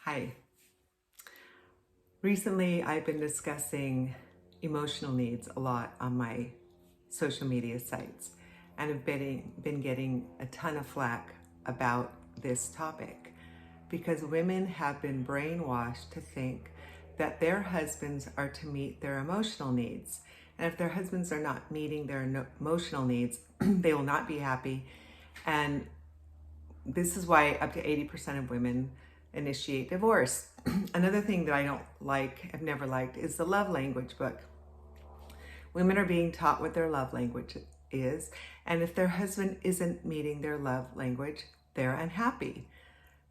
Hi. Recently, I've been discussing emotional needs a lot on my social media sites and have been getting a ton of flack about this topic because women have been brainwashed to think that their husbands are to meet their emotional needs. And if their husbands are not meeting their emotional needs, they will not be happy. And this is why up to 80% of women initiate divorce. Another thing that I don't like, I've never liked, is the love language book. Women are being taught what their love language is, and if their husband isn't meeting their love language, they're unhappy.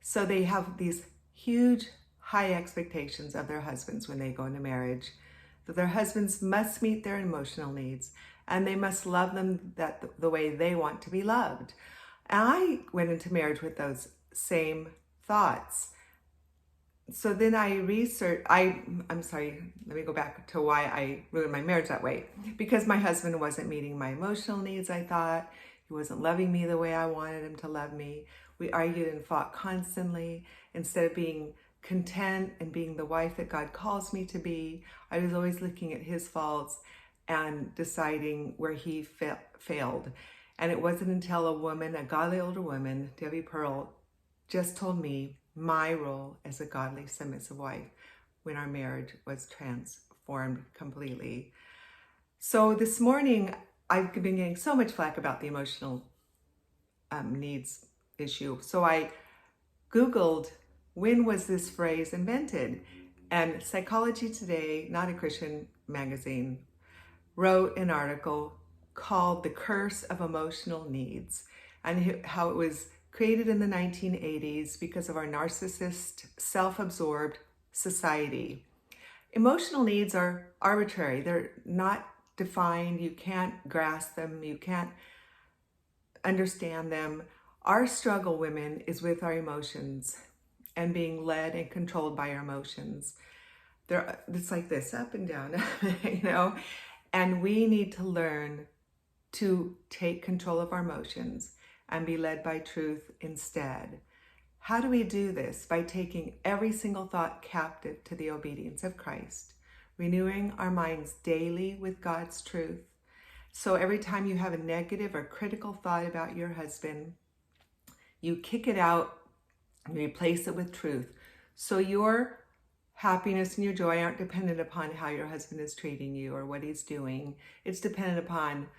So they have these huge, high expectations of their husbands when they go into marriage, that their husbands must meet their emotional needs, and they must love them the way they want to be loved. And I went into marriage with those same thoughts. So then I researched, I'm sorry, let me go back to why I ruined my marriage that way. Because my husband wasn't meeting my emotional needs, I thought. He wasn't loving me the way I wanted him to love me. We argued and fought constantly. Instead of being content and being the wife that God calls me to be, I was always looking at his faults and deciding where he failed. And it wasn't until a woman, a godly older woman, Debbie Pearl, just told me my role as a godly, submissive wife when our marriage was transformed completely. So this morning, I've been getting so much flack about the emotional needs issue. So I Googled, when was this phrase invented? And Psychology Today, not a Christian magazine, wrote an article called The Curse of Emotional Needs, and how it was created in the 1980s because of our narcissist, self-absorbed society. Emotional needs are arbitrary. They're not defined. You can't grasp them. You can't understand them. Our struggle, women, is with our emotions and being led and controlled by our emotions. It's like this, up and down, and we need to learn to take control of our emotions and be led by truth instead. How do we do this? By taking every single thought captive to the obedience of Christ, renewing our minds daily with God's truth. So every time you have a negative or critical thought about your husband, you kick it out and replace it with truth. So your happiness and your joy aren't dependent upon how your husband is treating you or what he's doing. It's dependent upon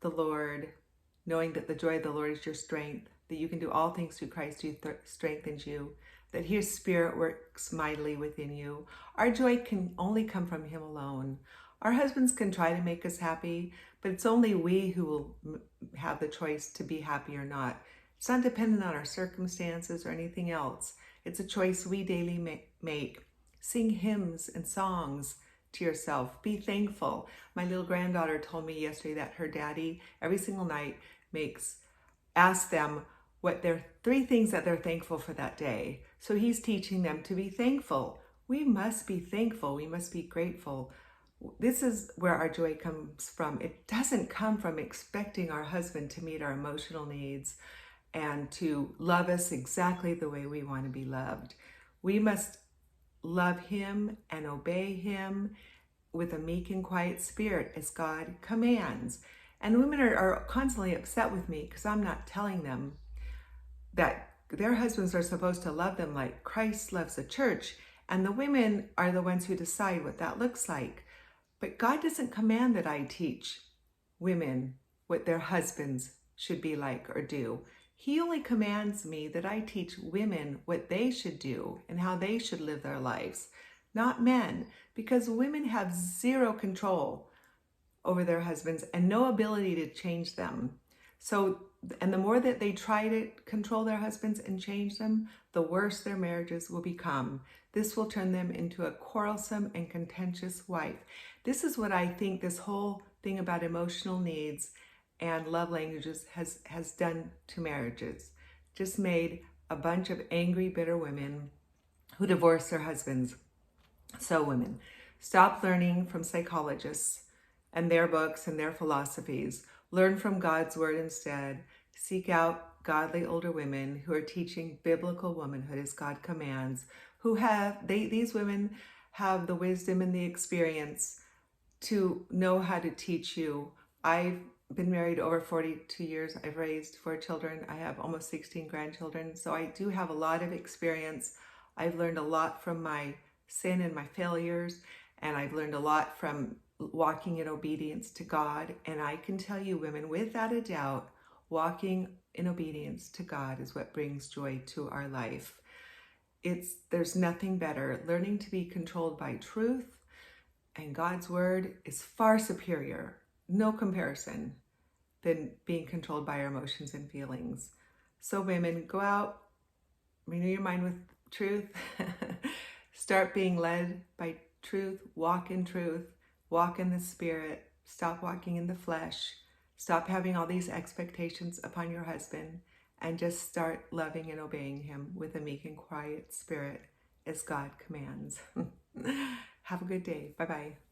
the Lord, knowing that the joy of the Lord is your strength, that you can do all things through Christ who strengthens you, that his spirit works mightily within you. Our joy can only come from him alone. Our husbands can try to make us happy, but it's only we who will have the choice to be happy or not. It's not dependent on our circumstances or anything else. It's a choice we daily make. Sing hymns and songs to yourself. Be thankful. My little granddaughter told me yesterday that her daddy every single night asks them what their 3 things that they're thankful for that day. So he's teaching them to be thankful. We must be thankful. We must be grateful. This is where our joy comes from. It doesn't come from expecting our husband to meet our emotional needs and to love us exactly the way we want to be loved. We must love him and obey him with a meek and quiet spirit as God commands. And women are constantly upset with me because I'm not telling them that their husbands are supposed to love them like Christ loves the church, and the women are the ones who decide what that looks like. But God doesn't command that I teach women what their husbands should be like or do. He only commands me that I teach women what they should do and how they should live their lives, not men, because women have zero control over their husbands and no ability to change them. So, and the more that they try to control their husbands and change them, the worse their marriages will become. This will turn them into a quarrelsome and contentious wife. This is what I think this whole thing about emotional needs and love languages has done to marriages. Just made a bunch of angry, bitter women who divorce their husbands. So women, stop learning from psychologists and their books and their philosophies. Learn from God's word instead. Seek out godly older women who are teaching biblical womanhood as God commands, these women have the wisdom and the experience to know how to teach you. I've been married over 42 years. I've raised 4 children. I have almost 16 grandchildren. So I do have a lot of experience. I've learned a lot from my sin and my failures, and I've learned a lot from walking in obedience to God. And I can tell you, women, without a doubt, walking in obedience to God is what brings joy to our life. There's nothing better. Learning to be controlled by truth and God's word is far superior, no comparison, than being controlled by our emotions and feelings. So women, go out, renew your mind with truth, start being led by truth, walk in truth, walk in the Spirit, stop walking in the flesh, stop having all these expectations upon your husband, and just start loving and obeying him with a meek and quiet spirit as God commands. Have a good day. Bye-bye.